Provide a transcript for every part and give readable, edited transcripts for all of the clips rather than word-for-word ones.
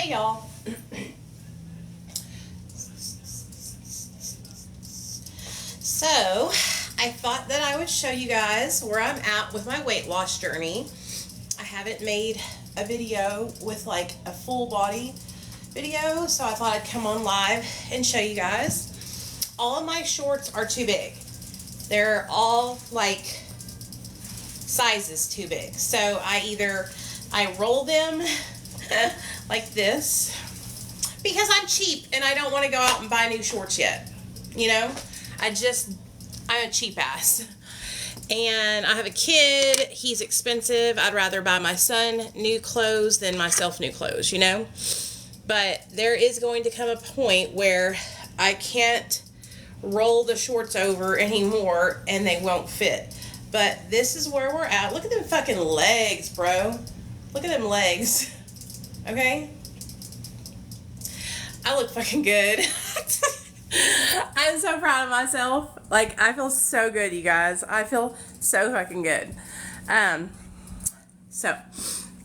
Hey y'all. So, I thought that I would show you guys where I'm at with my weight loss journey. I haven't made a video with like a full body video, so I thought I'd come on live and show you guys. All of my shorts are too big. They're all like sizes too big. So I roll them like this because I'm cheap and I don't want to go out and buy new shorts yet. You know, I'm a cheap ass. And I have a kid. He's expensive. I'd rather buy my son new clothes than myself new clothes, you know? But there is going to come a point where I can't roll the shorts over anymore and they won't fit. But this is where we're at. Look at them fucking legs, bro. Look at them legs. Okay? I look fucking good. I'm so proud of myself. Like, I feel so good, you guys. I feel so fucking good. So,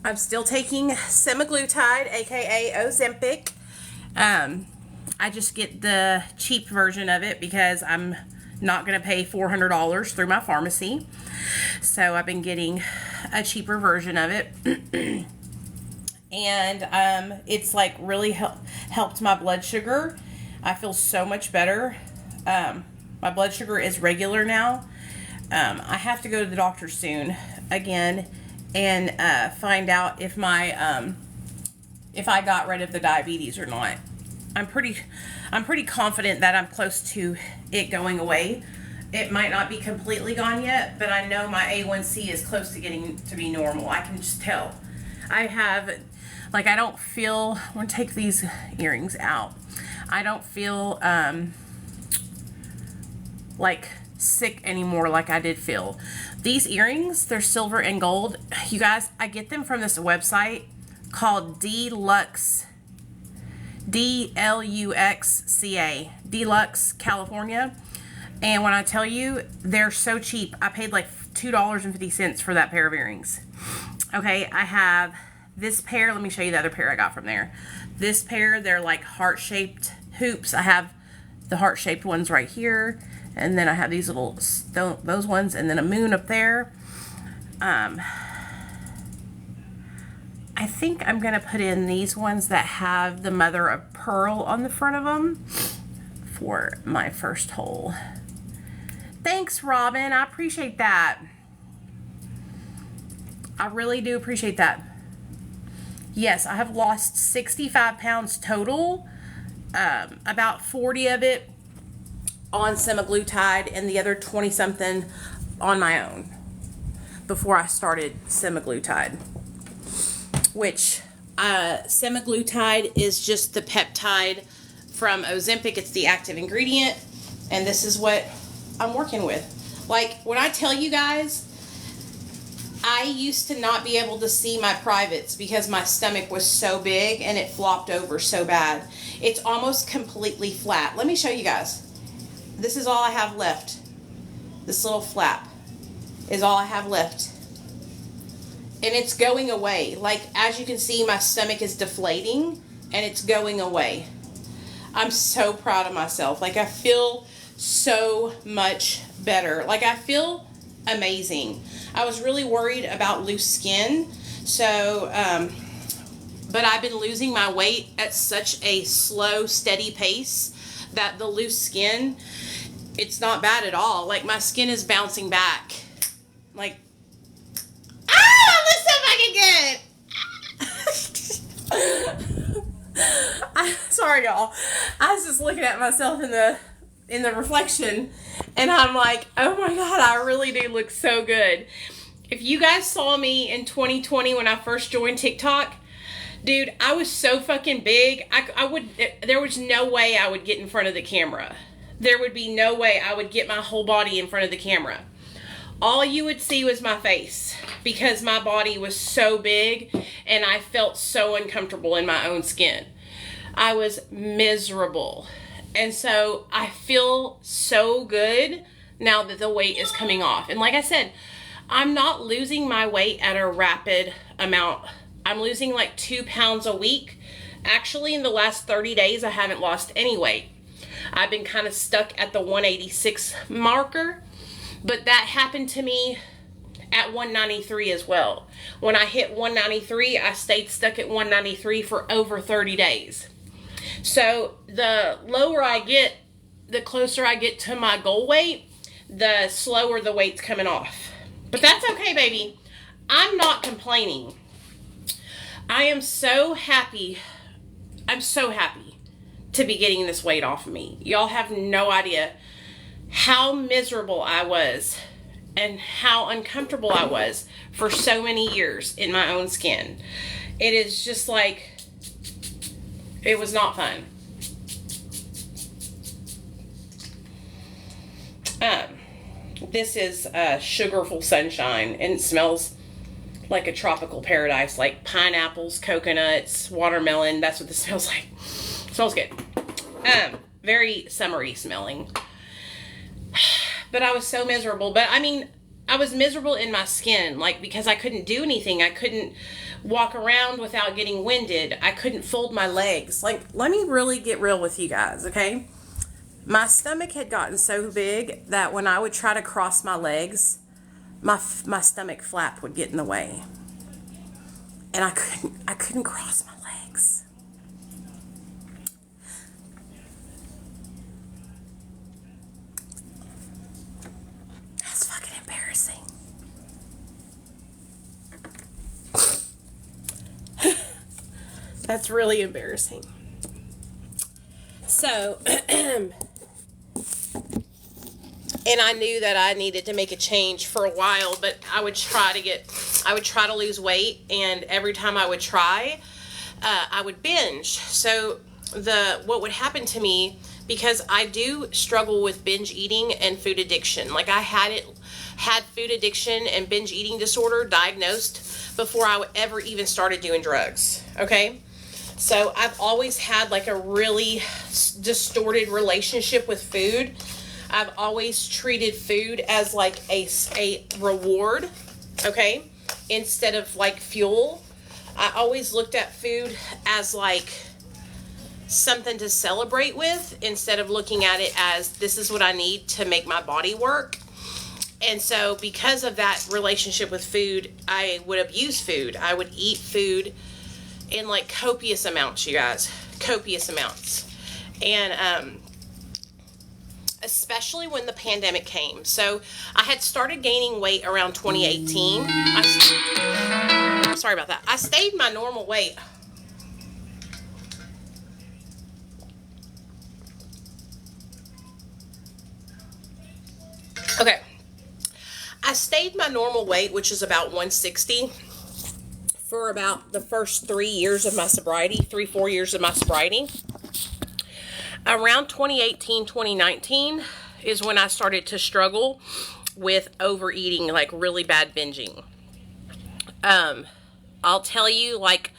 I'm still taking semaglutide, aka Ozempic. I just get the cheap version of it because I'm not going to pay $400 through my pharmacy. So, I've been getting a cheaper version of it. And it's like really helped my blood sugar. I feel so much better. My blood sugar is regular now. I have to go to the doctor soon again and find out if my if I got rid of the diabetes or not. I'm pretty confident that I'm close to it going away. It might not be completely gone yet, but I know my A1C is close to getting to be normal. I can just tell. I don't feel, I'm going to take these earrings out. I don't feel like sick anymore like I did feel. These earrings, they're silver and gold. You guys, I get them from this website called Deluxe, D-L-U-X-C-A, Deluxe, California. And when I tell you, they're so cheap. I paid like $2.50 for that pair of earrings. Okay, I have this pair. Let me show you the other pair I got from there. This pair, they're like heart-shaped hoops. I have the heart-shaped ones right here. And then I have these little stone, those ones, and then a moon up there. I think I'm going to put in these ones that have the mother of pearl on the front of them for my first hole. Thanks, Robin. I appreciate that. I really do appreciate that. Yes, I have lost 65 pounds total. About 40 of it on semaglutide and the other 20-something on my own before I started semaglutide. Which, semaglutide is just the peptide from Ozempic. It's the active ingredient. And this is what I'm working with. Like, when I tell you guys, I used to not be able to see my privates because my stomach was so big and it flopped over so bad. It's almost completely flat. Let me show you guys. This is all I have left. This little flap is all I have left. And it's going away. Like, as you can see, my stomach is deflating and it's going away. I'm so proud of myself. Like, I feel so much better. Like, I feel amazing. I was really worried about loose skin. So, but I've been losing my weight at such a slow, steady pace that the loose skin, it's not bad at all. Like, my skin is bouncing back. Like, that's so fucking good. Sorry, y'all. I was just looking at myself in the reflection, and I'm like, oh my God, I really do look so good. If you guys saw me in 2020 when I first joined TikTok, dude, I was so fucking big. There was no way I would get in front of the camera. There would be no way I would get my whole body in front of the camera. All you would see was my face because my body was so big and I felt so uncomfortable in my own skin. I was miserable. And so I feel so good now that the weight is coming off. And like I said, I'm not losing my weight at a rapid amount. I'm losing like 2 pounds a week. Actually, in the last 30 days, I haven't lost any weight. I've been kind of stuck at the 186 marker, but that happened to me at 193 as well. When I hit 193, I stayed stuck at 193 for over 30 days. So the lower I get, the closer I get to my goal weight, the slower the weight's coming off. But that's okay, baby. I'm not complaining. I am so happy. I'm so happy to be getting this weight off of me. Y'all have no idea how miserable I was and how uncomfortable I was for so many years in my own skin. It is just like, it was not fun. This is Sugarful Sunshine, and it smells like a tropical paradise, like pineapples, coconuts, watermelon. That's what this smells like. It smells good. Very summery smelling. But I was so miserable. But I mean, I was miserable in my skin, like, because I couldn't do anything. I couldn't walk around without getting winded. I couldn't fold my legs. Like, let me really get real with you guys, okay? My stomach had gotten so big that when I would try to cross my legs, my stomach flap would get in the way. And I couldn't cross my legs. That's fucking embarrassing. That's really embarrassing. So, and I knew that I needed to make a change for a while, but I would try to lose weight, and every time I would try, I would binge. So what would happen to me, because I do struggle with binge eating and food addiction. Like, I had food addiction and binge eating disorder diagnosed before I ever even started doing drugs. Okay. So I've always had like a really distorted relationship with food. I've always treated food as like a reward, okay, instead of like fuel. I always looked at food as like something to celebrate with, instead of looking at it as, this is what I need to make my body work. And so because of that relationship with food, I would abuse food. I would eat food in like copious amounts, you guys, copious amounts. And especially when the pandemic came. So I had started gaining weight around 2018. Sorry about that. I stayed my normal weight. Okay. I stayed my normal weight, which is about 160. For about the first 4 years of my sobriety. Around 2018, 2019 is when I started to struggle with overeating, like really bad binging. I'll tell you, like,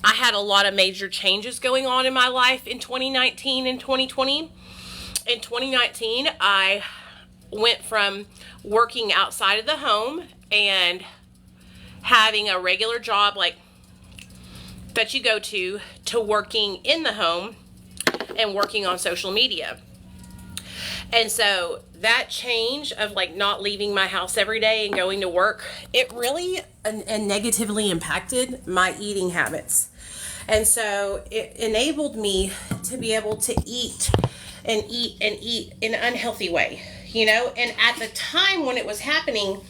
I had a lot of major changes going on in my life in 2019 and 2020. In 2019, I went from working outside of the home and having a regular job like that you go to working in the home and working on social media. And so that change of like not leaving my house every day and going to work, it really and negatively impacted my eating habits. And so it enabled me to be able to eat in an unhealthy way, you know? And at the time when it was happening,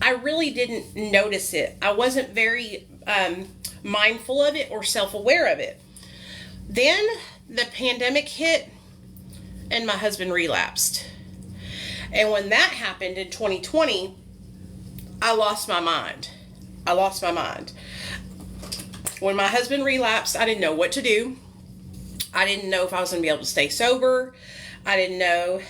I really didn't notice it. I wasn't very mindful of it or self-aware of it. Then the pandemic hit and my husband relapsed. And when that happened in 2020, I lost my mind. When my husband relapsed, I didn't know what to do. I didn't know if I was going to be able to stay sober. I didn't know,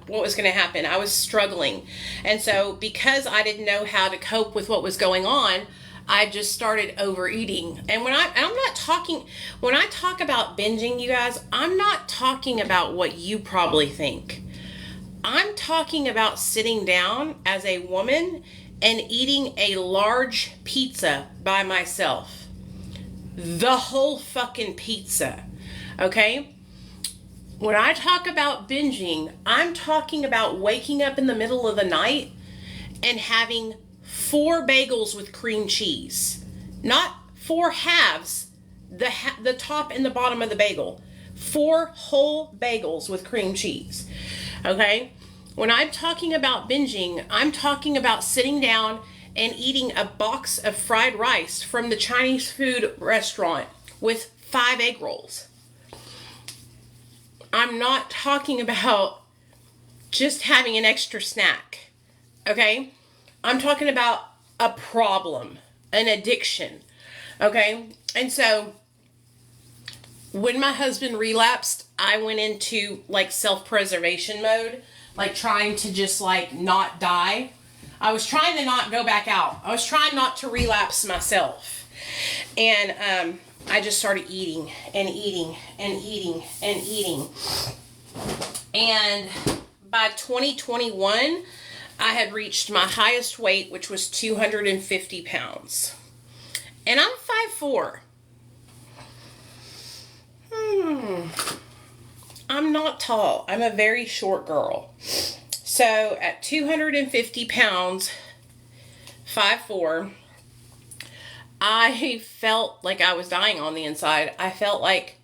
what was going to happen. I was struggling. And so because I didn't know how to cope with what was going on, I just started overeating. And when I talk about binging, you guys, I'm not talking about what you probably think. I'm talking about sitting down as a woman and eating a large pizza by myself. the whole fucking pizza. Okay? When I talk about binging, I'm talking about waking up in the middle of the night and having 4 bagels with cream cheese. Not 4 halves, the top and the bottom of the bagel. 4 whole bagels with cream cheese. Okay? When I'm talking about binging, I'm talking about sitting down and eating a box of fried rice from the Chinese food restaurant with 5 egg rolls. I'm not talking about just having an extra snack. Okay? I'm talking about a problem, an addiction. Okay? And so when my husband relapsed, I went into like self-preservation mode, like trying to just like not die. I was trying to not go back out. I was trying not to relapse myself. And I just started eating and eating and eating and eating. And by 2021, I had reached my highest weight, which was 250 pounds. And I'm 5'4". I'm not tall. I'm a very short girl. So at 250 pounds, 5'4", I felt like I was dying on the inside. I felt like,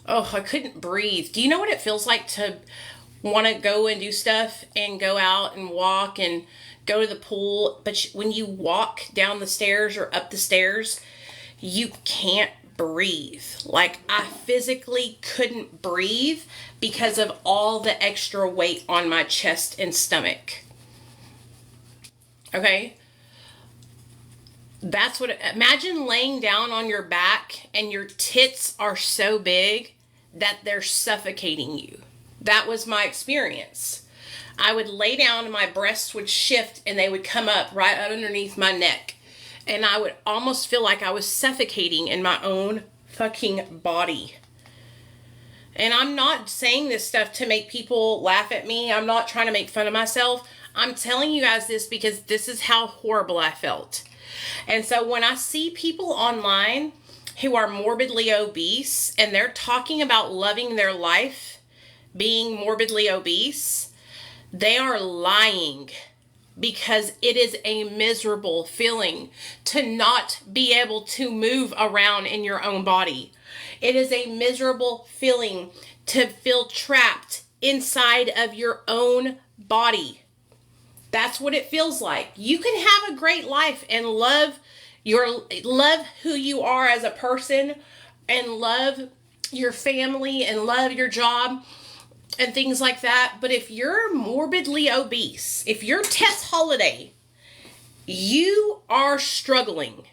I couldn't breathe. Do you know what it feels like to want to go and do stuff and go out and walk and go to the pool? But when you walk down the stairs or up the stairs, you can't breathe. Like, I physically couldn't breathe because of all the extra weight on my chest and stomach. Okay? That's what, imagine laying down on your back and your tits are so big that they're suffocating you. That was my experience. I would lay down and my breasts would shift and they would come up right underneath my neck. And I would almost feel like I was suffocating in my own fucking body. And I'm not saying this stuff to make people laugh at me. I'm not trying to make fun of myself. I'm telling you guys this because this is how horrible I felt. And so when I see people online who are morbidly obese and they're talking about loving their life being morbidly obese, they are lying, because it is a miserable feeling to not be able to move around in your own body. It is a miserable feeling to feel trapped inside of your own body. That's what it feels like. You can have a great life and love who you are as a person and love your family and love your job and things like that. But if you're morbidly obese, if you're Tess Holiday, you are struggling.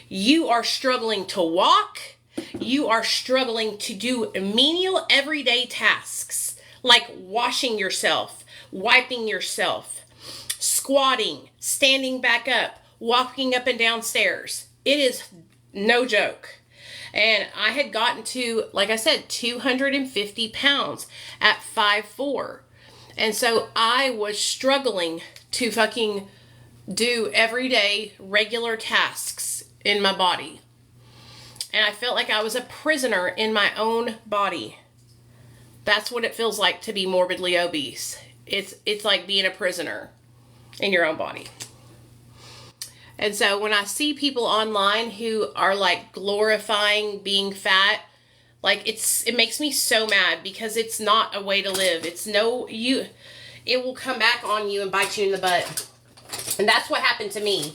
You are struggling to walk. You are struggling to do menial everyday tasks like washing yourself, wiping yourself, squatting, standing back up, walking up and down stairs. It is no joke. And I had gotten to, like I said, 250 pounds at 5'4". And so I was struggling to fucking do everyday regular tasks in my body. And I felt like I was a prisoner in my own body. That's what it feels like to be morbidly obese. It's like being a prisoner in your own body. And so when I see people online who are like glorifying being fat, like it makes me so mad, because it's not a way to live. It will come back on you and bite you in the butt. And that's what happened to me.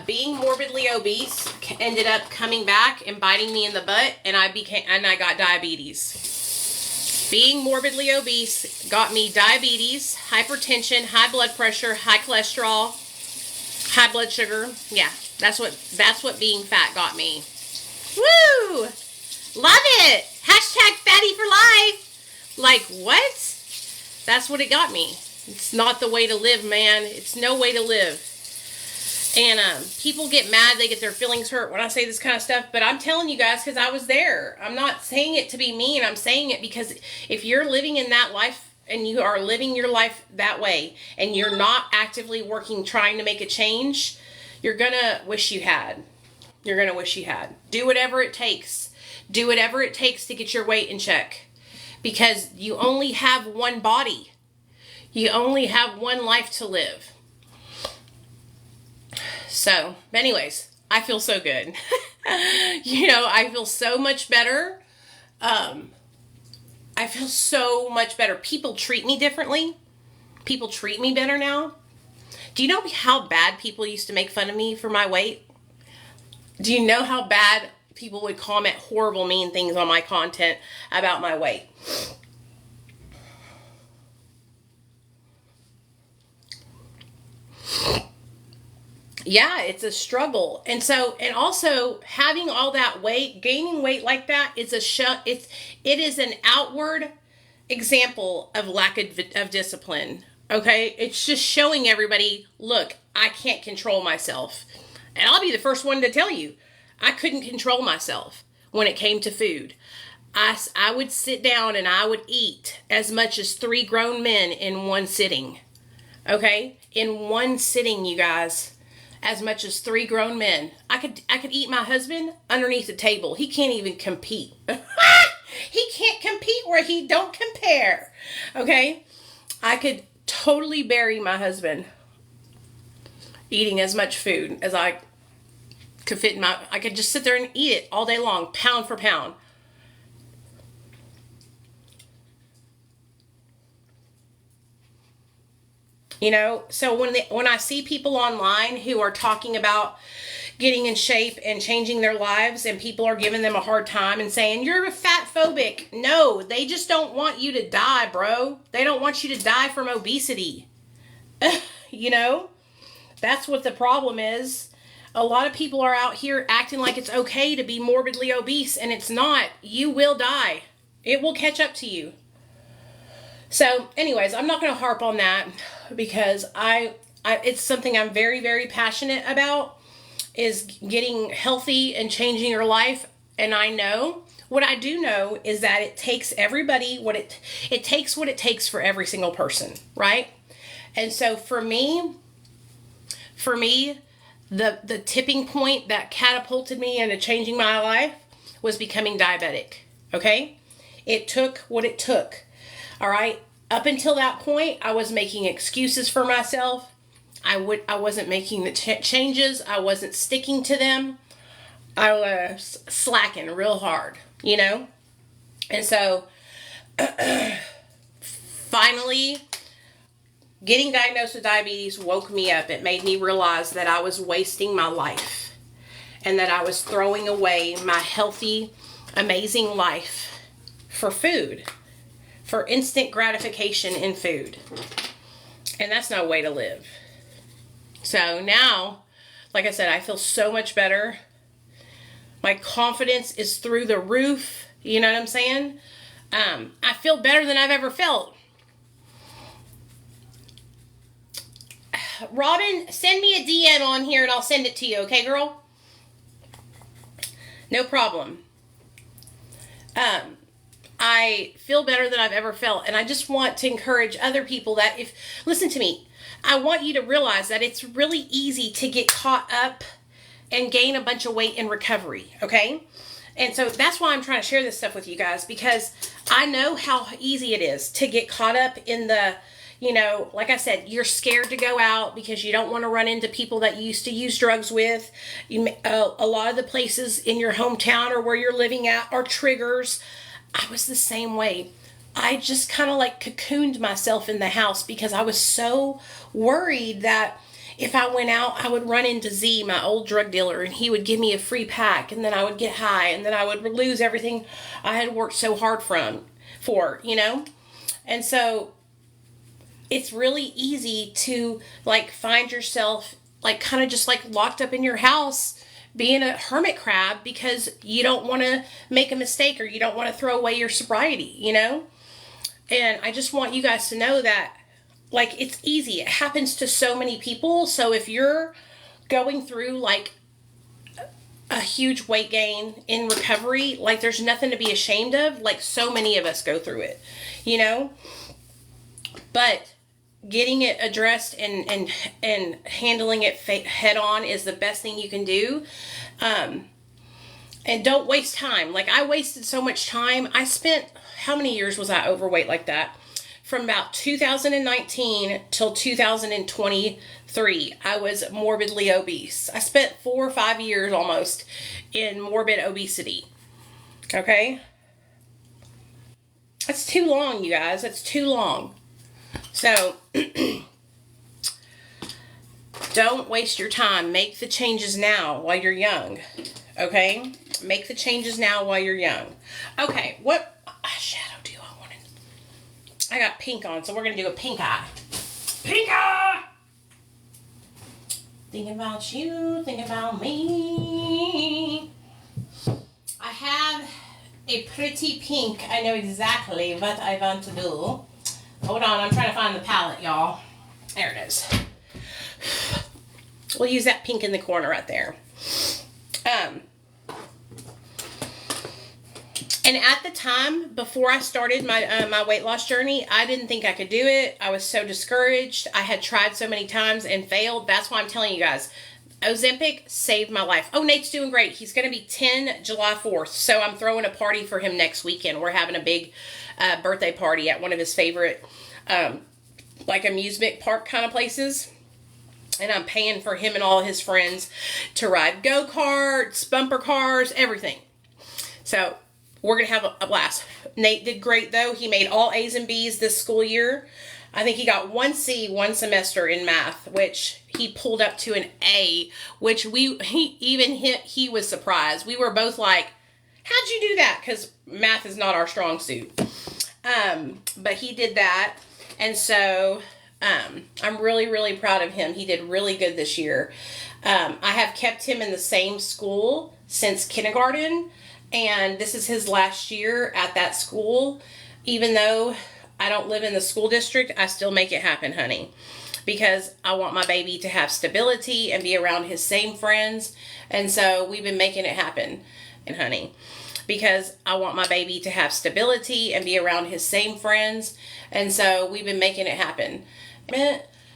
Being morbidly obese ended up coming back and biting me in the butt, and I got diabetes. Being morbidly obese got me diabetes, hypertension, high blood pressure, high cholesterol, high blood sugar. Yeah, that's what being fat got me. Woo! Love it! Hashtag fatty for life. Like, what? That's what it got me. It's not the way to live, man. It's no way to live. And people get mad, they get their feelings hurt when I say this kind of stuff, but I'm telling you guys because I was there. I'm not saying it to be mean. I'm saying it because if you're living in that life and you are living your life that way and you're not actively working, trying to make a change, you're gonna wish you had. You're going to wish you had. Do whatever it takes. Do whatever it takes to get your weight in check. Because you only have one body. You only have one life to live. So, anyways, I feel so good. I feel so much better. I feel so much better. People treat me differently. People treat me better now. Do you know how bad people used to make fun of me for my weight? Do you know how bad people would comment horrible, mean things on my content about my weight? Yeah, it's a struggle. And also having all that weight, gaining weight like that is it is an outward example of lack of discipline. Okay? It's just showing everybody, look, I can't control myself. And I'll be the first one to tell you, I couldn't control myself when it came to food. I would sit down and I would eat as much as 3 grown men in one sitting. Okay? In one sitting, you guys. As much as 3 grown men. I could eat my husband underneath the table. He can't even compete. He can't compete where he don't compare. Okay? I could totally bury my husband eating as much food as I could fit in I could just sit there and eat it all day long, pound for pound. So when I see people online who are talking about getting in shape and changing their lives, and people are giving them a hard time and saying, you're a fat phobic. No, they just don't want you to die, bro. They don't want you to die from obesity. That's what the problem is. A lot of people are out here acting like it's okay to be morbidly obese, and it's not. You will die. It will catch up to you. So, anyways, I'm not going to harp on that because it's something I'm very, very passionate about, is getting healthy and changing your life. And I know, what I do know is that it takes everybody, it takes what it takes for every single person, right? And so for me, the tipping point that catapulted me into changing my life was becoming diabetic, okay? It took what it took. All right. Up until that point, I was making excuses for myself. I wasn't making the changes. I wasn't sticking to them. I was slacking real hard, And so, finally, getting diagnosed with diabetes woke me up. It made me realize that I was wasting my life and that I was throwing away my healthy, amazing life for food. For instant gratification in food. And that's no way to live. So now, like I said, I feel so much better. My confidence is through the roof. You know what I'm saying? I feel better than I've ever felt. Robin, send me a DM on here and I'll send it to you. Okay, girl? No problem. I feel better than I've ever felt. And I just want to encourage other people that listen to me, I want you to realize that it's really easy to get caught up and gain a bunch of weight in recovery, okay? And so that's why I'm trying to share this stuff with you guys, because I know how easy it is to get caught up in the, like I said, you're scared to go out because you don't want to run into people that you used to use drugs with. A lot of the places in your hometown or where you're living at are triggers. I was the same way. I just kind of cocooned myself in the house because I was so worried that if I went out, I would run into Z, my old drug dealer, and he would give me a free pack, and then I would get high, and then I would lose everything I had worked so hard for. And so it's really easy to find yourself kind of just locked up in your house being a hermit crab because you don't want to make a mistake or you don't want to throw away your sobriety, And I just want you guys to know that, it's easy. It happens to so many people. So if you're going through, a huge weight gain in recovery, there's nothing to be ashamed of. So many of us go through it, But getting it addressed and handling it head on is the best thing you can do. And don't waste time. Like, I wasted so much time. I spent, how many years was I overweight like that? From about 2019 till 2023, I was morbidly obese. I spent 4 or 5 years almost in morbid obesity. Okay? That's too long, you guys. That's too long. So, don't waste your time. Make the changes now while you're young. Okay? Make the changes now while you're young. Okay, what shadow do I want to... I got pink on, so we're going to do a pink eye. Pink eye! Think about you, think about me. I have a pretty pink. I know exactly what I want to do. Hold on, I'm trying to find the palette, y'all. There it is. We'll use that pink in the corner right there. And at the time, before I started my my weight loss journey, I didn't think I could do it. I was so discouraged. I had tried so many times and failed. That's why I'm telling you guys, Ozempic saved my life. Oh, Nate's doing great. He's going to be 10 July 4th. So I'm throwing a party for him next weekend. We're having a big birthday party at one of his favorite like amusement park kind of places. And I'm paying for him and all his friends to ride go-karts, bumper cars, everything. So we're going to have a blast. Nate did great, though. He made all A's and B's this school year. I think he got 1 C one semester in math, which he pulled up to an A, which he was surprised. We were both like, how'd you do that? Because math is not our strong suit. But he did that. And so I'm really, really proud of him. He did really good this year. I have kept him in the same school since kindergarten. And this is his last year at that school. Even though I don't live in the school district, I still make it happen, honey. Because I want my baby to have stability and be around his same friends. And so we've been making it happen, and honey. Because I want my baby to have stability and be around his same friends. And so we've been making it happen.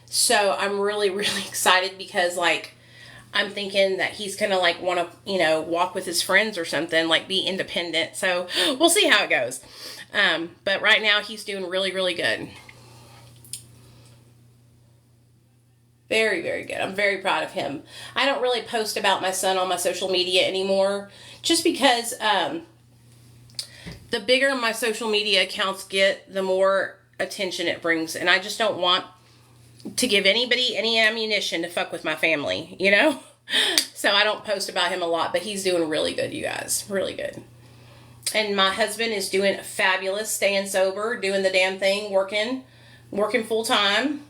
So I'm really, really excited because, like, I'm thinking that he's going to, like, want to, you know, walk with his friends or something, like, be independent. So we'll see how it goes. But right now he's doing really, really good. Very, very good. I'm very proud of him. I don't really post about my son on my social media anymore, just because the bigger my social media accounts get, the more attention it brings. And I just don't want to give anybody any ammunition to fuck with my family, you know? So I don't post about him a lot, but he's doing really good, you guys. Really good. And my husband is doing fabulous, staying sober, doing the damn thing, working full time.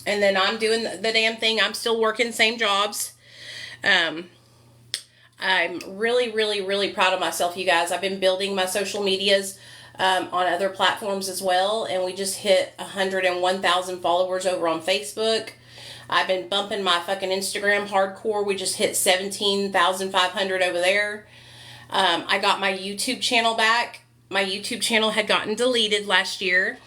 And then I'm doing the damn thing. I'm still working, same jobs. I'm really, really, really proud of myself, you guys. I've been building my social medias on other platforms as well. And we just hit 101,000 followers over on Facebook. I've been bumping my fucking Instagram hardcore. We just hit 17,500 over there. I got my YouTube channel back. My YouTube channel had gotten deleted last year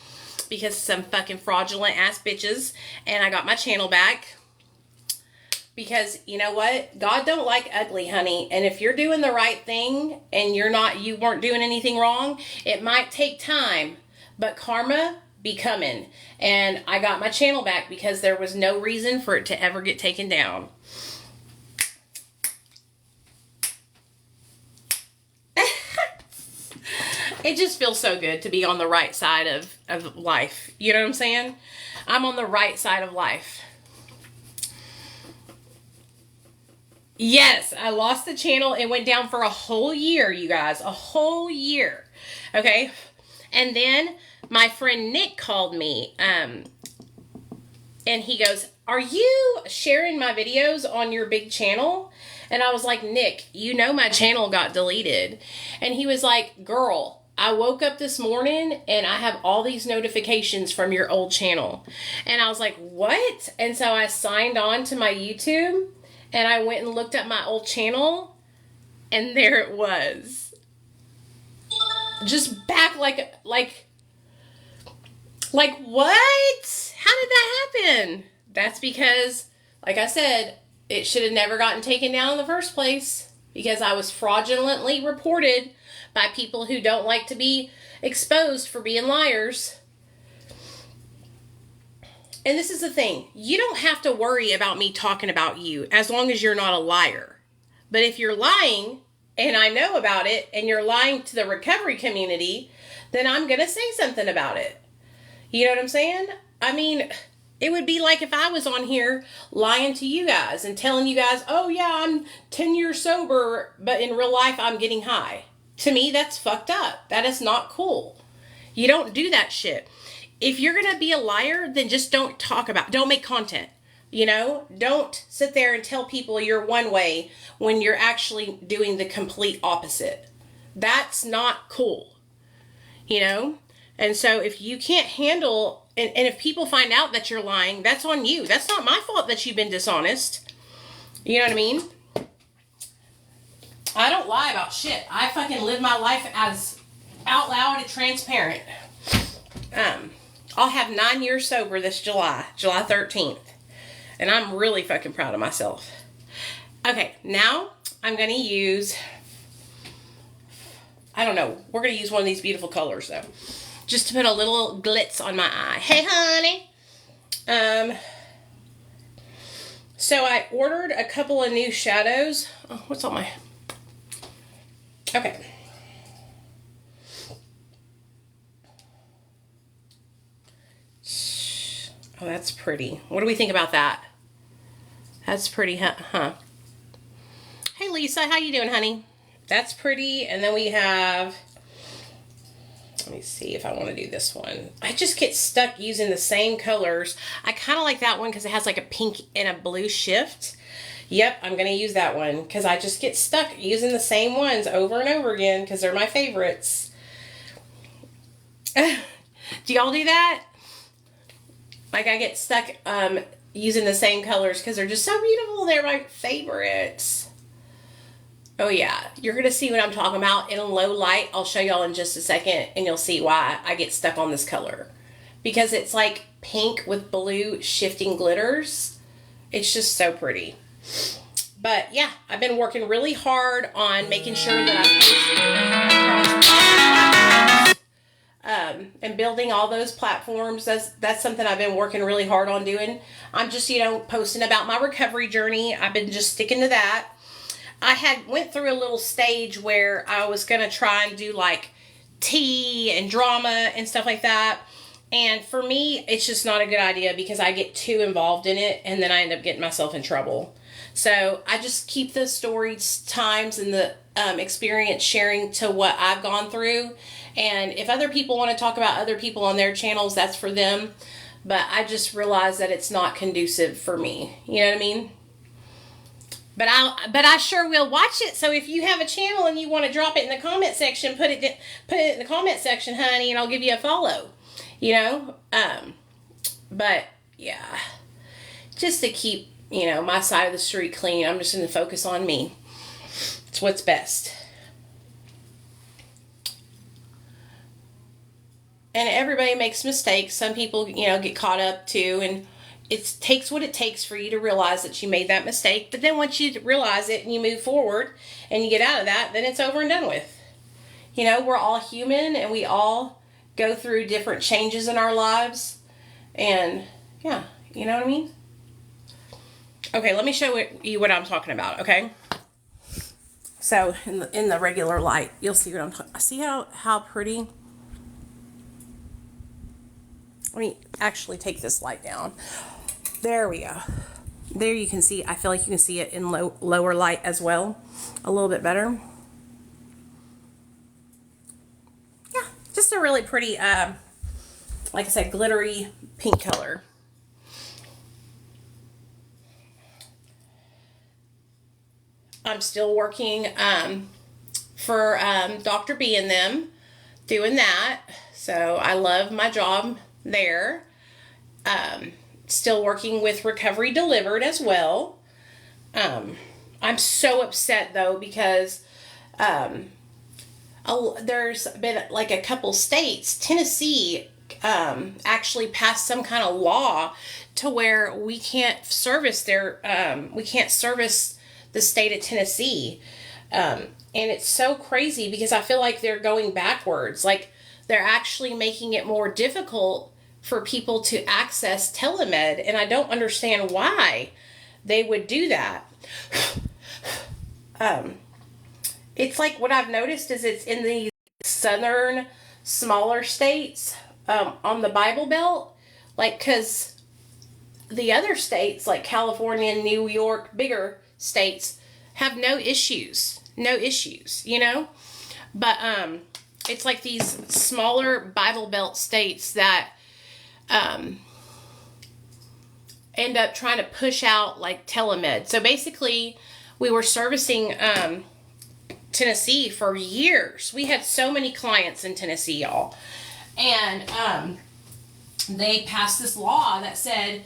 because of some fucking fraudulent ass bitches. And I got my channel back. Because, you know what? God don't like ugly, honey. And if you're doing the right thing and you weren't doing anything wrong, it might take time. But karma be coming. And I got my channel back because there was no reason for it to ever get taken down. It just feels so good to be on the right side of life. You know what I'm saying? I'm on the right side of life. Yes, I lost the channel. It went down for a whole year, you guys. A whole year. Okay? And then my friend Nick called me. And he goes, "Are you sharing my videos on your big channel?" And I was like, "Nick, you know my channel got deleted." And he was like, "Girl, I woke up this morning and I have all these notifications from your old channel." And I was like, "What?" And so I signed on to my YouTube and I went and looked at my old channel and there it was. Just back like what? How did did that happen? That's because, like I said, it should have never gotten taken down in the first place because I was fraudulently reported by people who don't like to be exposed for being liars. And this is the thing. You don't have to worry about me talking about you as long as you're not a liar. But if you're lying, and I know about it, and you're lying to the recovery community, then I'm going to say something about it. You know what I'm saying? I mean, it would be like if I was on here lying to you guys and telling you guys, oh yeah, I'm 10 years sober, but in real life I'm getting high. To me, that's fucked up. That is not cool. You don't do that shit. If you're going to be a liar, then just don't make content. You know, don't sit there and tell people you're one way when you're actually doing the complete opposite. That's not cool. You know? And so if you can't handle, and if people find out that you're lying, that's on you. That's not my fault that you've been dishonest. You know what I mean? I don't lie about shit. I fucking live my life as out loud and transparent. I'll have 9 years sober this July 13th. And I'm really fucking proud of myself. Okay, now I'm going to use, I don't know, we're going to use one of these beautiful colors though. Just to put a little glitz on my eye. Hey, honey. So I ordered a couple of new shadows. Oh, what's on my... Okay. Oh, that's pretty. What do we think about that? That's pretty, huh? Hey, Lisa. How you doing, honey? That's pretty. And then we have... Let me see if I want to do this one. I just get stuck using the same colors. I kind of like that one because it has like a pink and a blue shift. Yep, I'm going to use that one because I just get stuck using the same ones over and over again because they're my favorites. Do y'all do that? Like I get stuck using the same colors because they're just so beautiful. They're my favorites. Oh yeah, you're going to see what I'm talking about in a low light. I'll show y'all in just a second and you'll see why I get stuck on this color. Because it's like pink with blue shifting glitters. It's just so pretty. But yeah, I've been working really hard on making sure that and building all those platforms. That's something I've been working really hard on doing. I'm just, posting about my recovery journey. I've been just sticking to that. I had went through a little stage where I was going to try and do like tea and drama and stuff like that. And for me, it's just not a good idea because I get too involved in it and then I end up getting myself in trouble. So I just keep the story times and the experience sharing to what I've gone through. And if other people want to talk about other people on their channels, that's for them. But I just realized that it's not conducive for me. You know what I mean? But I sure will watch it. So if you have a channel and you want to drop it in the comment section, put it in the comment section, honey, and I'll give you a follow. But yeah, just to keep my side of the street clean, I'm just going to focus on me. It's what's best. And everybody makes mistakes. Some people get caught up too, and it takes what it takes for you to realize that you made that mistake. But then once you realize it and you move forward and you get out of that, then it's over and done with. We're all human and we all go through different changes in our lives. And yeah, you know what I mean? Okay, let me show you what I'm talking about, okay? So in the regular light, you'll see what I'm talking about. See how pretty? Let me actually take this light down. There we go. There you can see, I feel like you can see it in lower light as well. A little bit better. Yeah, just a really pretty, like I said, glittery pink color. I'm still working for Dr. B and them, doing that. So I love my job there. Still working with Recovery Delivered as well. I'm so upset though because there's been like a couple states. Tennessee actually passed some kind of law to where we can't service the state of Tennessee. And it's so crazy because I feel like they're going backwards. Like, they're actually making it more difficult for people to access telemed, and I don't understand why they would do that. It's like, what I've noticed is it's in the southern, smaller states on the Bible Belt, like, because the other states like California and New York, bigger states, have no issues, you know? But it's like these smaller Bible Belt states that end up trying to push out like telemed. So basically, we were servicing Tennessee for years. We had so many clients in Tennessee, y'all. And they passed this law that said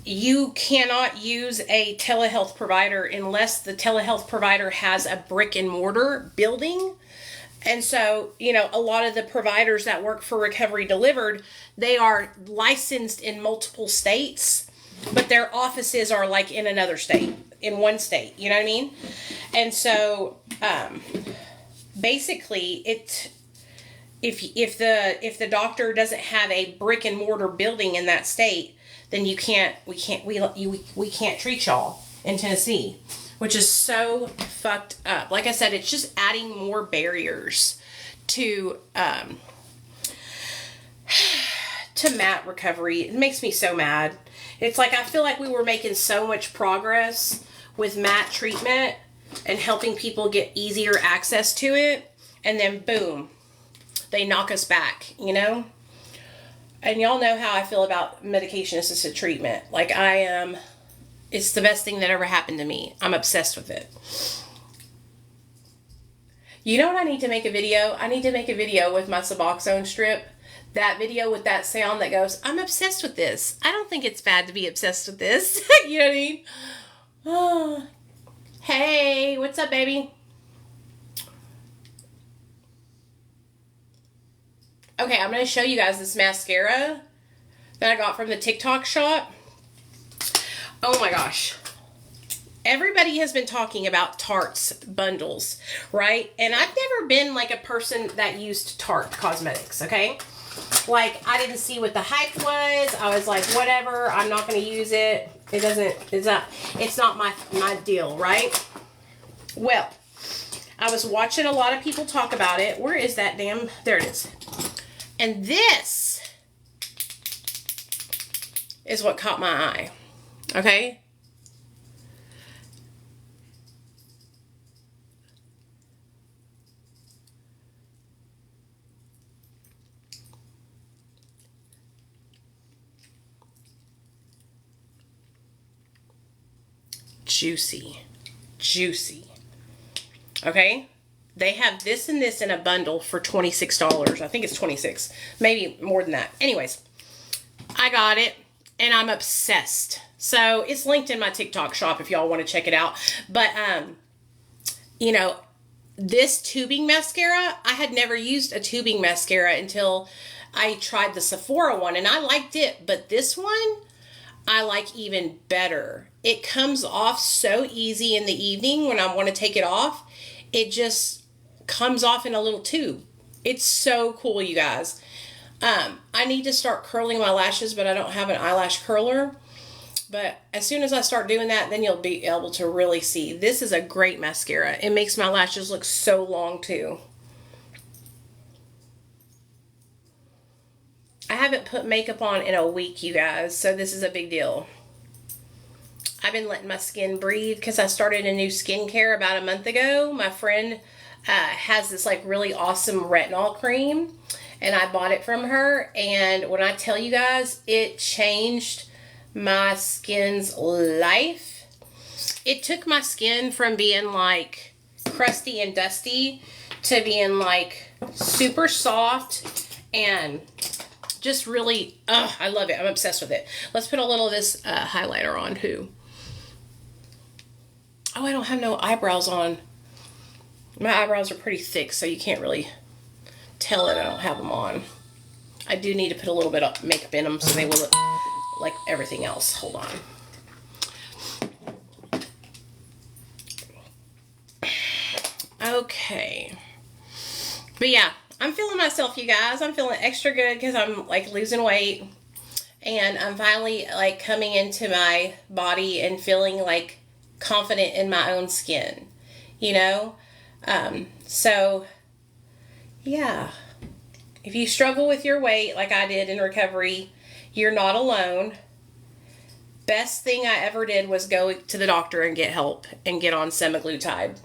you cannot use a telehealth provider unless the telehealth provider has a brick and mortar building. And so, you know, a lot of the providers that work for Recovery Delivered, they are licensed in multiple states, but their offices are like in another state, in one state, you know what I mean? And so, basically, if the doctor doesn't have a brick and mortar building in that state, then we can't treat y'all in Tennessee, which is so fucked up. Like I said, it's just adding more barriers to mat recovery. It makes me so mad. It's like, I feel like we were making so much progress with mat treatment and helping people get easier access to it, and then boom, they knock us back, you know? And y'all know how I feel about medication-assisted treatment. Like, it's the best thing that ever happened to me. I'm obsessed with it. You know what I need to make a video? I need to make a video with my Suboxone strip. That video with that sound that goes, I'm obsessed with this. I don't think it's bad to be obsessed with this. You know what I mean? Oh. Hey, what's up, baby? Okay, I'm going to show you guys this mascara that I got from the TikTok shop. Oh my gosh. Everybody has been talking about Tarte's bundles, right? And I've never been like a person that used Tarte cosmetics, okay? Like, I didn't see what the hype was. I was like, whatever, I'm not going to use it. It's not my deal, right? Well, I was watching a lot of people talk about it. Where is that damn, there it is. And this is what caught my eye, okay? Juicy, juicy, okay? They have this and this in a bundle for $26. I think it's $26, maybe more than that. Anyways, I got it and I'm obsessed. So it's linked in my TikTok shop if y'all want to check it out. But, you know, this tubing mascara, I had never used a tubing mascara until I tried the Sephora one, and I liked it. But this one, I like even better. It comes off so easy in the evening when I want to take it off. It just comes off in a little tube. It's so cool, you guys. I need to start curling my lashes, but I don't have an eyelash curler. But as soon as I start doing that, then you'll be able to really see. This is a great mascara. It makes my lashes look so long too. I haven't put makeup on in a week, you guys, so this is a big deal. I've been letting my skin breathe because I started a new skincare about a month ago. My friend has this like really awesome retinol cream, and I bought it from her, and when I tell you guys, it changed my skin's life. It took my skin from being like crusty and dusty to being like super soft and just really, I love it. I'm obsessed with it. Let's put a little of this highlighter on. Oh, I don't have no eyebrows on. My eyebrows are pretty thick, so you can't really tell that I don't have them on. I do need to put a little bit of makeup in them so they will look like everything else. Hold on. Okay. But yeah, I'm feeling myself, you guys. I'm feeling extra good because I'm like losing weight. And I'm finally like coming into my body and feeling like confident in my own skin. You know? So, yeah. If you struggle with your weight like I did in recovery, you're not alone. Best thing I ever did was go to the doctor and get help and get on semaglutide.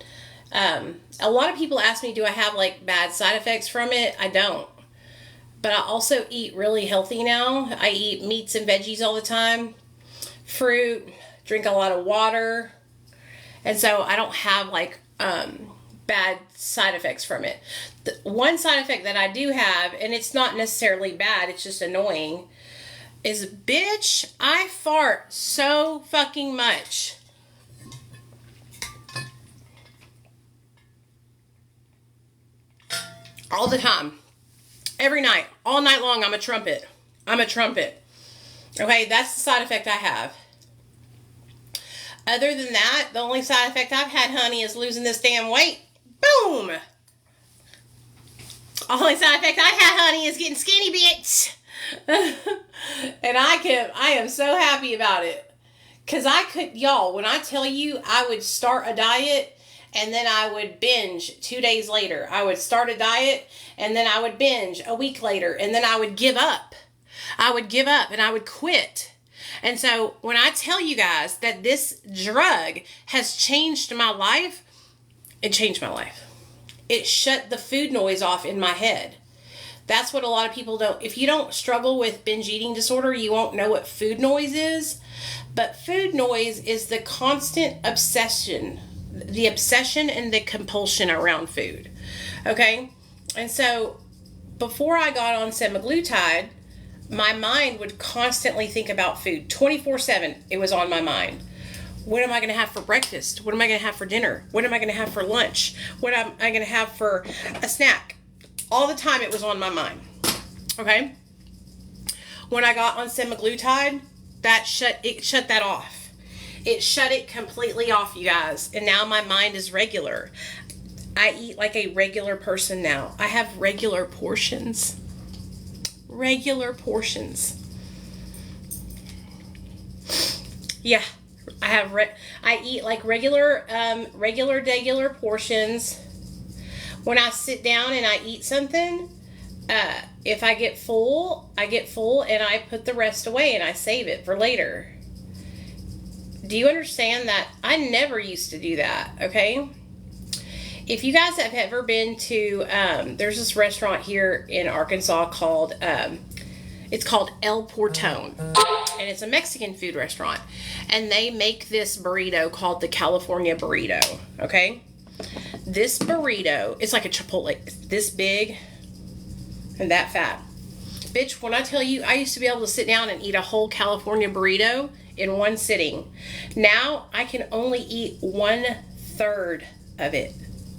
A lot of people ask me, do I have like bad side effects from it? I don't. But I also eat really healthy now. I eat meats and veggies all the time, fruit, drink a lot of water. And so I don't have like bad side effects from it. The one side effect that I do have, and it's not necessarily bad, it's just annoying, is bitch, I fart so fucking much. All the time. Every night. All night long, I'm a trumpet. I'm a trumpet. Okay, that's the side effect I have. Other than that, the only side effect I've had, honey, is losing this damn weight. Boom! Only side effect I had, honey, is getting skinny, bitch. And I am so happy about it. Because y'all, when I tell you I would start a diet and then I would binge 2 days later. I would start a diet and then I would binge a week later and then I would give up. I would give up and I would quit. And so when I tell you guys that this drug has changed my life, it changed my life. It shut the food noise off in my head. That's what a lot of people don't. If you don't struggle with binge eating disorder, you won't know what food noise is. But food noise is the constant obsession, the obsession and the compulsion around food. Okay? And so before I got on semaglutide, my mind would constantly think about food. 24/7, it was on my mind. What am I going to have for breakfast? What am I going to have for dinner? What am I going to have for lunch? What am I going to have for a snack? All the time it was on my mind. Okay? When I got on semaglutide, it shut that off. It shut it completely off, you guys. And now my mind is regular. I eat like a regular person now. I have regular portions. Regular portions. Yeah. I eat like regular portions. When I sit down and I eat something, if I get full, and I put the rest away and I save it for later. Do you understand that? I never used to do that, okay? If you guys have ever been to, there's this restaurant here in Arkansas called, it's called El Portón. And it's a Mexican food restaurant. And they make this burrito called the California burrito, okay? This burrito, it's like a Chipotle. It's this big and that fat. Bitch, when I tell you, I used to be able to sit down and eat a whole California burrito in one sitting. Now, I can only eat 1/3 of it.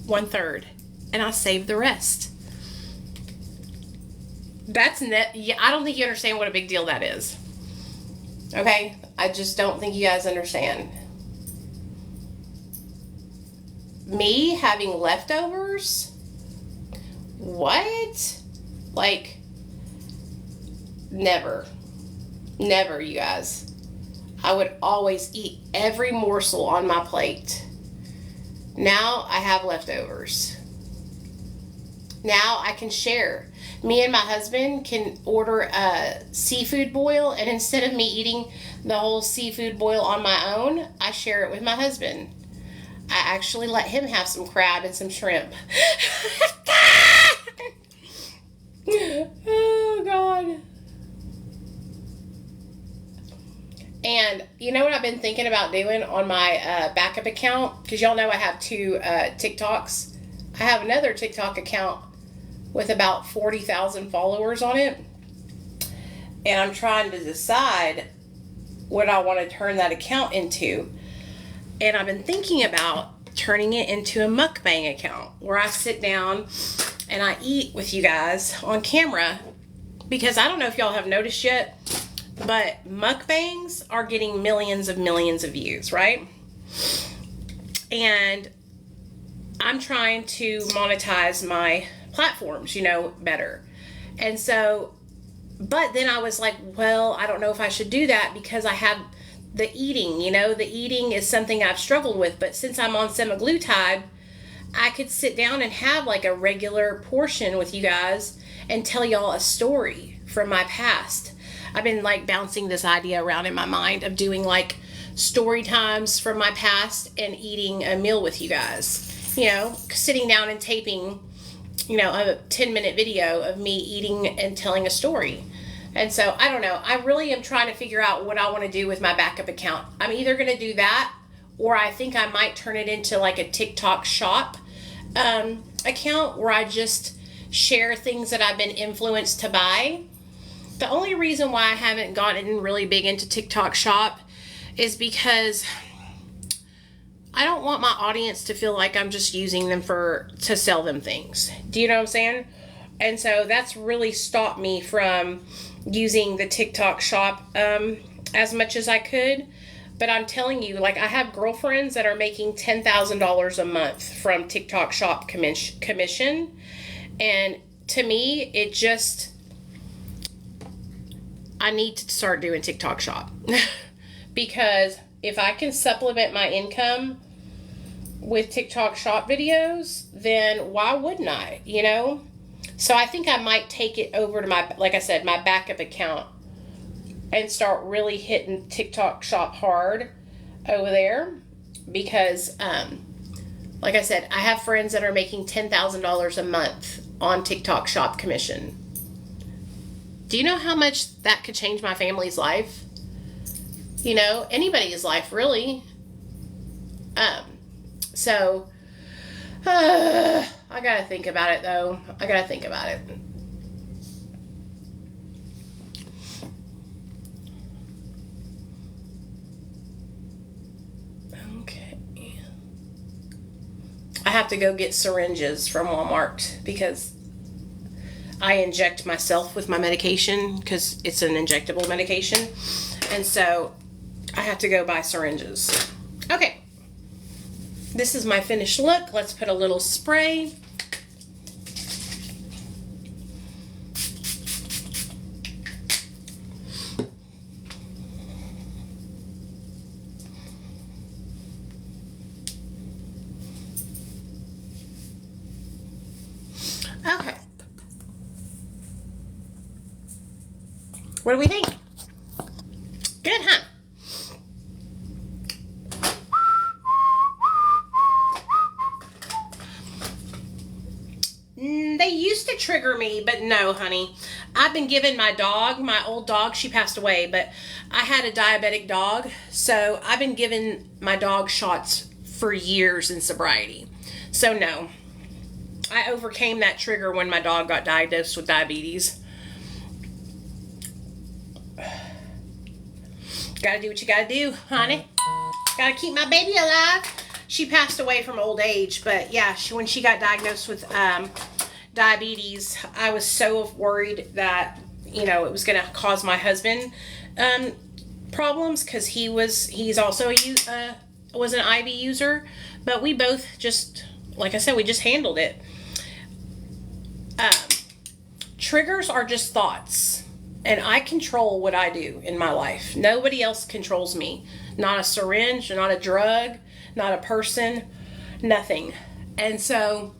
1/3. And I save the rest. I don't think you understand what a big deal that is. Okay? I just don't think you guys understand. Me having leftovers? What? Like, never. Never, you guys. I would always eat every morsel on my plate. Now I have leftovers. Now I can share. Me and my husband can order a seafood boil, and instead of me eating the whole seafood boil on my own, I share it with my husband. I actually let him have some crab and some shrimp. Oh, God. And you know what I've been thinking about doing on my backup account? Because y'all know I have 2 TikToks. I have another TikTok account with about 40,000 followers on it. And I'm trying to decide what I want to turn that account into. And I've been thinking about turning it into a mukbang account where I sit down and I eat with you guys on camera because I don't know if y'all have noticed yet, but mukbangs are getting millions of views, right? And I'm trying to monetize my platforms, better. And so, but then I was like, well, I don't know if I should do that because I have the eating, the eating is something I've struggled with. But since I'm on semaglutide, I could sit down and have like a regular portion with you guys and tell y'all a story from my past. I've been like bouncing this idea around in my mind of doing like story times from my past and eating a meal with you guys. Sitting down and taping, a 10-minute video of me eating and telling a story. And so, I don't know. I really am trying to figure out what I want to do with my backup account. I'm either going to do that, or I think I might turn it into like a TikTok shop account where I just share things that I've been influenced to buy. The only reason why I haven't gotten really big into TikTok shop is because I don't want my audience to feel like I'm just using them to sell them things. Do you know what I'm saying? And so that's really stopped me from using the TikTok shop as much as I could. But I'm telling you, like, I have girlfriends that are making $10,000 a month from TikTok shop commission. And to me, I need to start doing TikTok shop. Because if I can supplement my income with TikTok shop videos, then why wouldn't I, So I think I might take it over to my backup account and start really hitting TikTok shop hard over there. Because, like I said, I have friends that are making $10,000 a month on TikTok shop commission. Do you know how much that could change my family's life? Anybody's life, really. So, I gotta think about it, though. I gotta think about it. Okay. I have to go get syringes from Walmart because I inject myself with my medication because it's an injectable medication. And so I have to go buy syringes. Okay. This is my finished look. Let's put a little spray. Okay. What do we think? Good, huh? They used to trigger me, but no, honey. I've been giving my dog, my old dog, she passed away, but I had a diabetic dog, so I've been giving my dog shots for years in sobriety. So no, I overcame that trigger when my dog got diagnosed with diabetes. Gotta do what you gotta do, honey. Gotta keep my baby alive. She passed away from old age, but yeah, when she got diagnosed with diabetes, I was so worried that, it was gonna cause my husband problems because he's also was an IV user, but we both just, like I said, we just handled it. Triggers are just thoughts, and I control what I do in my life. Nobody else controls me. Not a syringe, not a drug, not a person, nothing. And so,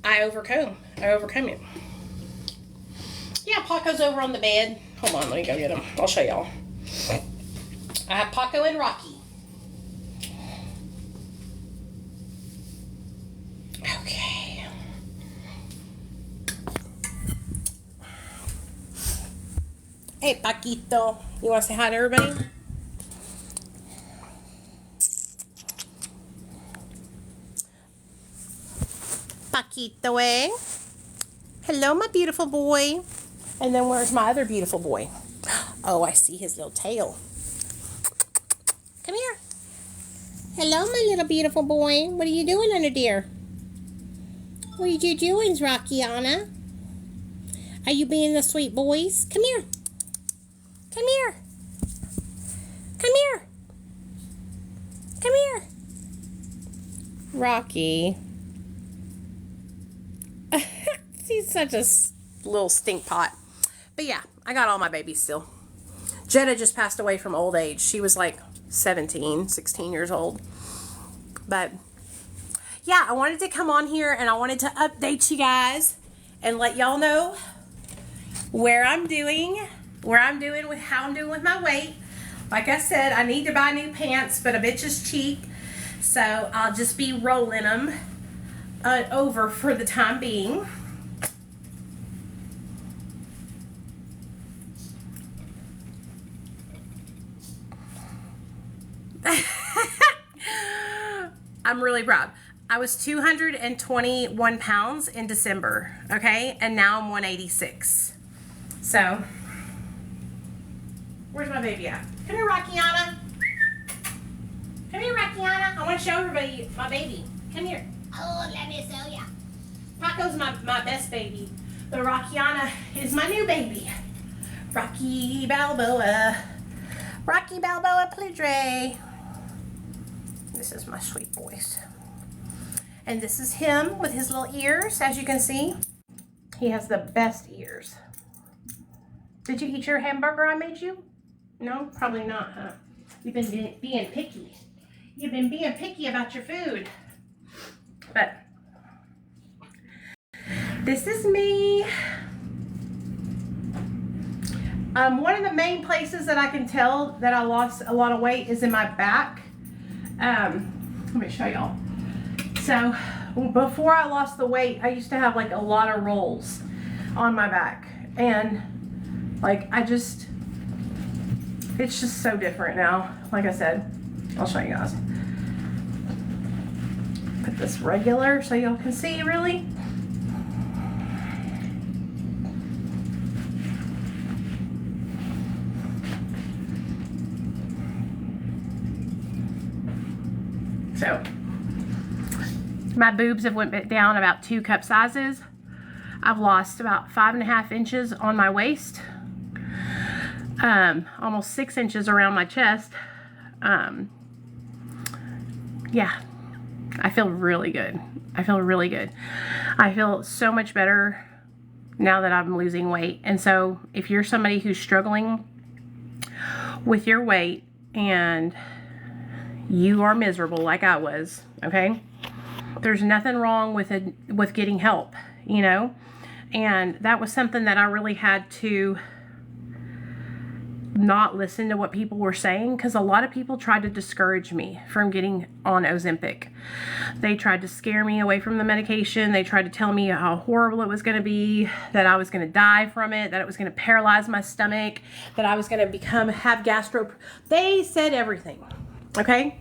I overcome it. Yeah, Paco's over on the bed. Hold on, let me go get him. I'll show y'all. I have Paco and Rocky. Okay. Hey, Paquito. You want to say hi to everybody? Paquito, eh? Hello, my beautiful boy. And then where's my other beautiful boy? Oh, I see his little tail. Come here. Hello, my little beautiful boy. What are you doing under there? What are you doing, Rockiana? Are you being the sweet boys? Come here. Come here. Come here. Come here. Rocky. He's such a little stink pot. But yeah, I got all my babies still. Jetta just passed away from old age. She was like 16 years old. But yeah, I wanted to come on here and I wanted to update you guys and let y'all know where I'm doing with how I'm doing with my weight. Like I said, I need to buy new pants, but a bitch is cheap. So I'll just be rolling them over for the time being. I'm really proud. I was 221 pounds in December, okay? And now I'm 186. So, where's my baby at? Come here, Rockiana. Come here, Rockiana. I want to show everybody my baby. Come here. Oh, let me show ya. Paco's my best baby. But Rockiana is my new baby. Rocky Balboa. Rocky Balboa Pledre. This is my sweet voice. And this is him with his little ears, as you can see. He has the best ears. Did you eat your hamburger I made you? No, probably not, huh? You've been being picky. You've been being picky about your food. But this is me. One of the main places that I can tell that I lost a lot of weight is in my back. Let me show y'all. So before I lost the weight, I used to have like a lot of rolls on my back. And like it's just so different now. Like I said, I'll show you guys. Put this regular so y'all can see really. So my boobs have went down about 2 cup sizes. I've lost about 5.5 inches on my waist. Almost 6 inches around my chest. Yeah, I feel really good. I feel really good. I feel so much better now that I'm losing weight. And so if you're somebody who's struggling with your weight and you are miserable like I was, okay? There's nothing wrong with getting help, you know? And that was something that I really had to not listen to what people were saying, because a lot of people tried to discourage me from getting on Ozempic. They tried to scare me away from the medication. They tried to tell me how horrible it was going to be, that I was going to die from it, that it was going to paralyze my stomach, that I was going to have gastro. They said everything, okay?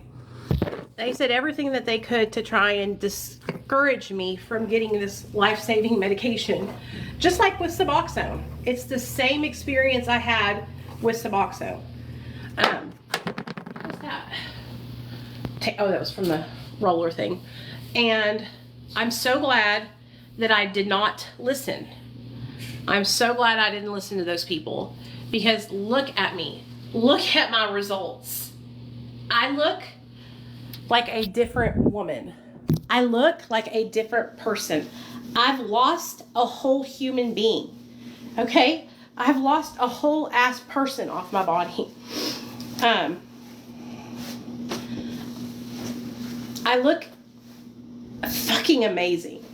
They said everything that they could to try and discourage me from getting this life-saving medication. Just like with Suboxone. It's the same experience I had with Suboxone. What's that? Oh, that was from the roller thing. And I'm so glad that I did not listen. I'm so glad I didn't listen to those people, because look at me. Look at my results. I look like a different woman. I look like a different person. I've lost a whole human being, okay? I've lost a whole ass person off my body. I look fucking amazing.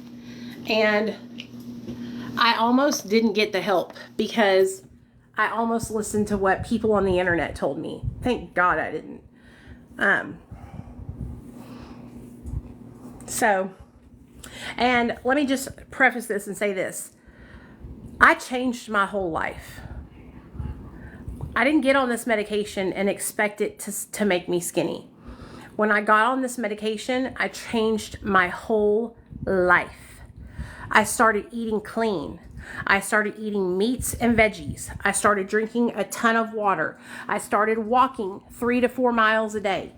And I almost didn't get the help because I almost listened to what people on the internet told me. Thank God I didn't. So, and let me just preface this and say this. I changed my whole life. I didn't get on this medication and expect it to make me skinny. When I got on this medication, I changed my whole life. I started eating clean. I started eating meats and veggies. I started drinking a ton of water. I started walking 3 to 4 miles a day.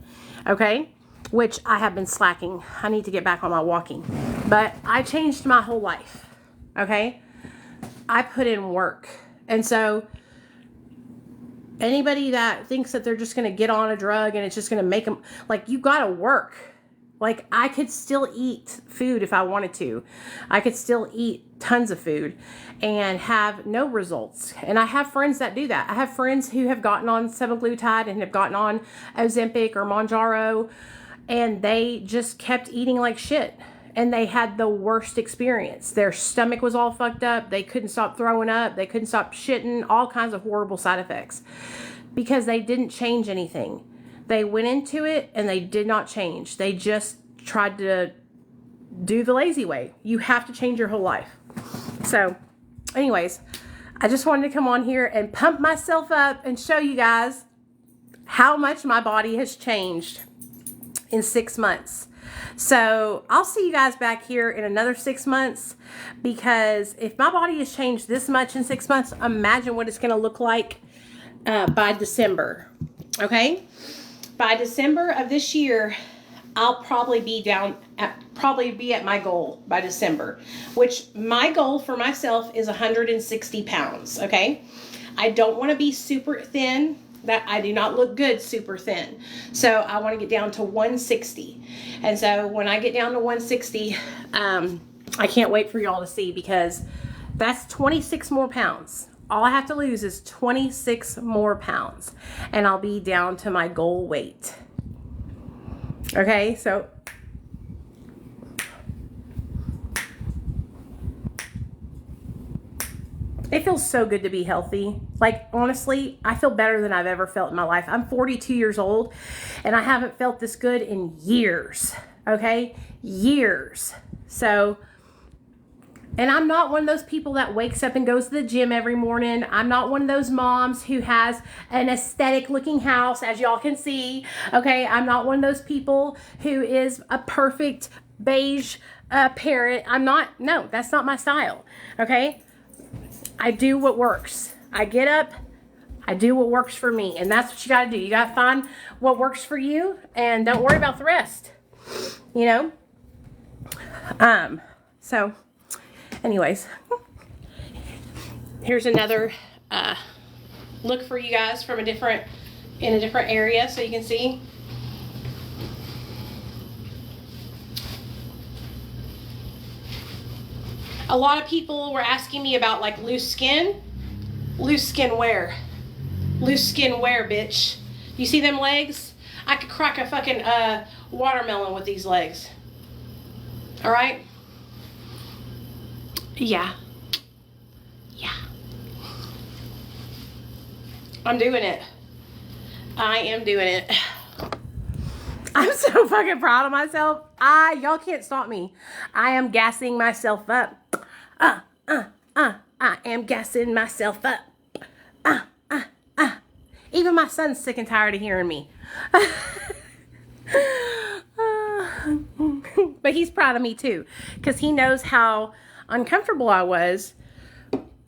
Okay? which I have been slacking. I need to get back on my walking. But I changed my whole life, okay? I put in work. And so anybody that thinks that they're just going to get on a drug and it's just going to make them, like, you got to work. Like, I could still eat food if I wanted to. I could still eat tons of food and have no results. And I have friends that do that. I have friends who have gotten on semaglutide and have gotten on Ozempic or Mounjaro, and they just kept eating like shit. And they had the worst experience. Their stomach was all fucked up. They couldn't stop throwing up. They couldn't stop shitting. All kinds of horrible side effects because they didn't change anything. They went into it and they did not change. They just tried to do the lazy way. You have to change your whole life. So, anyways, I just wanted to come on here and pump myself up and show you guys how much my body has changed in 6 months. So, I'll see you guys back here in another 6 months, because if my body has changed this much in 6 months, imagine what it's going to look like by December. Okay? By December of this year, I'll probably be at my goal by December, which my goal for myself is 160 pounds. Okay. I don't want to be super thin. That I do not look good super thin. So I want to get down to 160. And so when I get down to 160, I can't wait for y'all to see, because that's 26 more pounds. All I have to lose is 26 more pounds and I'll be down to my goal weight. Okay, so it feels so good to be healthy. Like, honestly, I feel better than I've ever felt in my life. I'm 42 years old and I haven't felt this good in years. Okay, years. So, and I'm not one of those people that wakes up and goes to the gym every morning. I'm not one of those moms who has an aesthetic looking house, as y'all can see. Okay, I'm not one of those people who is a perfect beige parent. No, that's not my style. Okay, I do what works. I get up, I do what works for me. And that's what you got to do. You got to find what works for you and don't worry about the rest. You know? So... anyways, here's another look for you guys from in a different area so you can see. A lot of people were asking me about like loose skin. Loose skin where? Loose skin where, bitch? You see them legs? I could crack a fucking watermelon with these legs. All right? Yeah. I'm doing it. I am doing it. I'm so fucking proud of myself. Y'all can't stop me. I am gassing myself up. I am gassing myself up. Even my son's sick and tired of hearing me. But he's proud of me too, because he knows how uncomfortable I was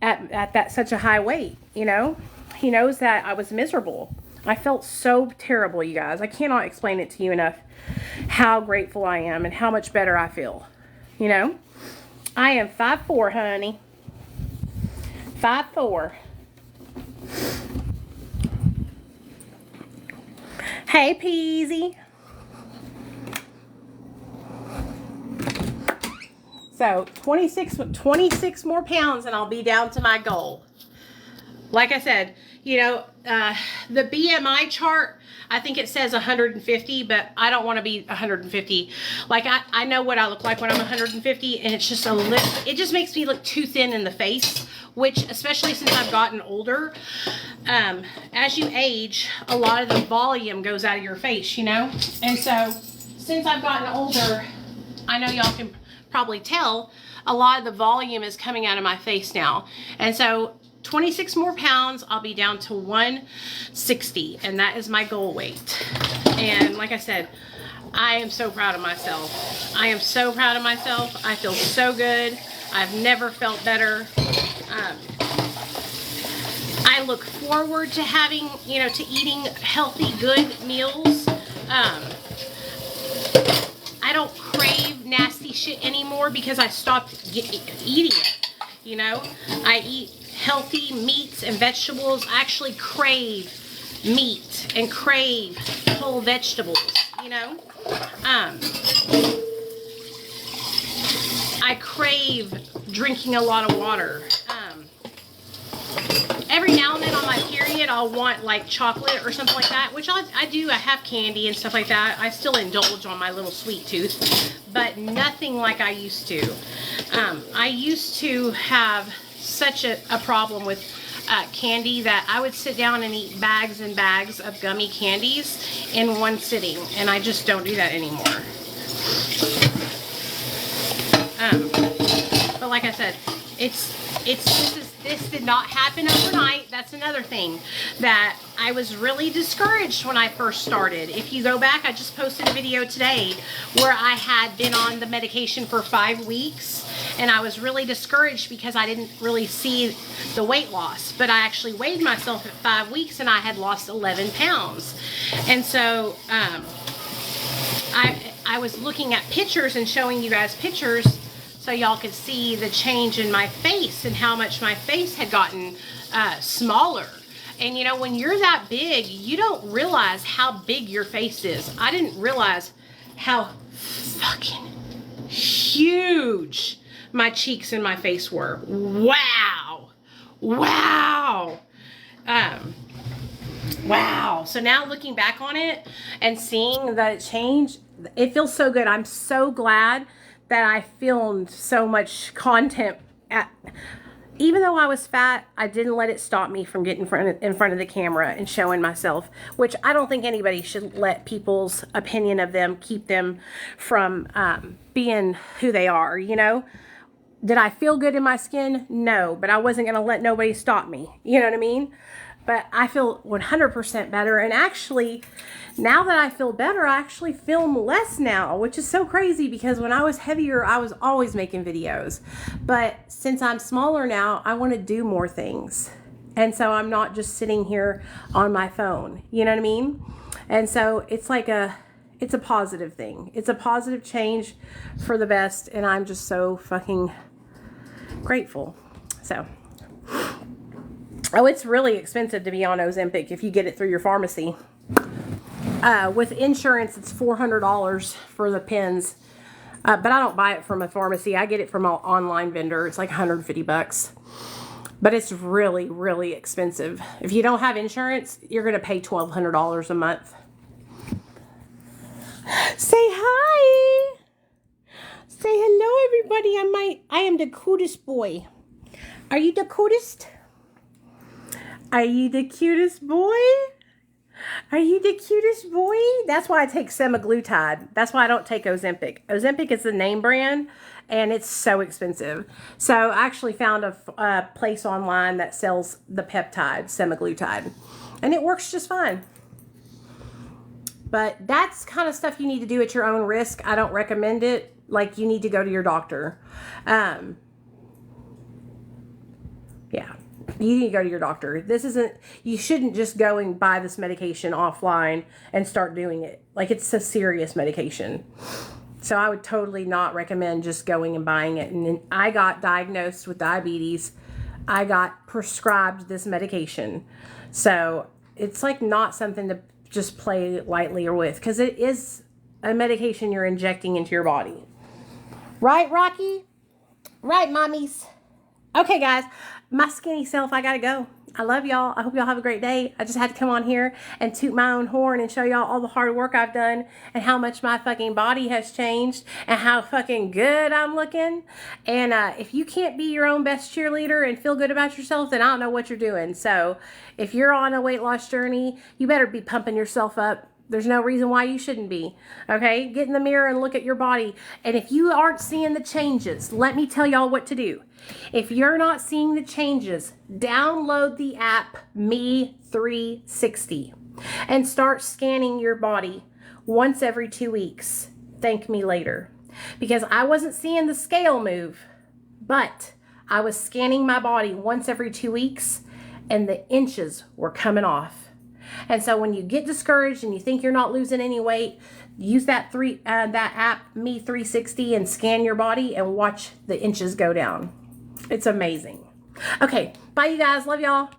at that such a high weight. You know, he knows that I was miserable. I felt so terrible, you guys. I cannot explain it to you enough how grateful I am and how much better I feel. You know, I am 5'4", honey. 5'4". Hey, Peasy. So 26 more pounds and I'll be down to my goal. Like I said, you know, the BMI chart, I think it says 150, but I don't want to be 150. Like, I know what I look like when I'm 150, and it's just it just makes me look too thin in the face, which, especially since I've gotten older, as you age, a lot of the volume goes out of your face, you know? And so, since I've gotten older, I know y'all can probably tell, a lot of the volume is coming out of my face now. And so 26 more pounds, I'll be down to 160, and that is my goal weight. And like I said, I am so proud of myself. I am so proud of myself. I feel so good. I've never felt better. I look forward to having, you know, to eating healthy, good meals. don't crave nasty shit anymore because I stopped eating it. You know, I eat healthy meats and vegetables. I actually crave meat and crave whole vegetables, you know. I crave drinking a lot of water. Every now and then on my period, I'll want like chocolate or something like that, which I do. I have candy and stuff like that. I still indulge on my little sweet tooth, but nothing like I used to. I used to have such a problem with candy that I would sit down and eat bags and bags of gummy candies in one sitting, and I just don't do that anymore. But like I said, this did not happen overnight. That's another thing that I was really discouraged when I first started. If you go back, I just posted a video today where I had been on the medication for 5 weeks, and I was really discouraged because I didn't really see the weight loss. But I actually weighed myself at 5 weeks, and I had lost 11 pounds. And so I was looking at pictures and showing you guys pictures so y'all could see the change in my face and how much my face had gotten smaller. And you know, when you're that big, you don't realize how big your face is. I didn't realize how fucking huge my cheeks and my face were. Wow. Wow. Wow. So now looking back on it and seeing the change, it feels so good. I'm so glad that I filmed so much content. Even though I was fat, I didn't let it stop me from getting in front of the camera and showing myself, which I don't think anybody should let people's opinion of them keep them from being who they are, you know? Did I feel good in my skin? No, but I wasn't going to let nobody stop me. You know what I mean? But I feel 100% better. And actually, now that I feel better, I actually film less now, which is so crazy because when I was heavier, I was always making videos. But since I'm smaller now, I want to do more things. And so I'm not just sitting here on my phone. You know what I mean? And so it's like it's a positive thing. It's a positive change for the best. And I'm just so fucking grateful. So... oh, it's really expensive to be on Ozempic if you get it through your pharmacy. With insurance, it's $400 for the pens. But I don't buy it from a pharmacy. I get it from an online vendor. It's like $150. But it's really, really expensive. If you don't have insurance, you're going to pay $1,200 a month. Say hi. Say hello, everybody. I am the cutest boy. Are you the cutest? Are you the cutest boy? Are you the cutest boy? That's why I take semaglutide. That's why I don't take Ozempic. Ozempic is the name brand, and it's so expensive. So I actually found a place online that sells the peptide, semaglutide, and it works just fine. But that's kind of stuff you need to do at your own risk. I don't recommend it. Like, you need to go to your doctor. Yeah. You need to go to your doctor. You shouldn't just go and buy this medication offline and start doing it. Like, it's a serious medication. So I would totally not recommend just going and buying it. And then I got diagnosed with diabetes. I got prescribed this medication. So it's like not something to just play lightly or with, because it is a medication you're injecting into your body. Right, Rocky? Right, mommies? Okay, guys, my skinny self, I gotta go. I love y'all. I hope y'all have a great day. I just had to come on here and toot my own horn and show y'all all the hard work I've done and how much my fucking body has changed and how fucking good I'm looking. And if you can't be your own best cheerleader and feel good about yourself, then I don't know what you're doing. So if you're on a weight loss journey, you better be pumping yourself up. There's no reason why you shouldn't be, okay? Get in the mirror and look at your body. And if you aren't seeing the changes, let me tell y'all what to do. If you're not seeing the changes, download the app Me360 and start scanning your body once every 2 weeks. Thank me later. Because I wasn't seeing the scale move, but I was scanning my body once every 2 weeks and the inches were coming off. And so when you get discouraged and you think you're not losing any weight, use that app Me 360 and scan your body and watch the inches go down. It's amazing. Okay, bye you guys. Love y'all.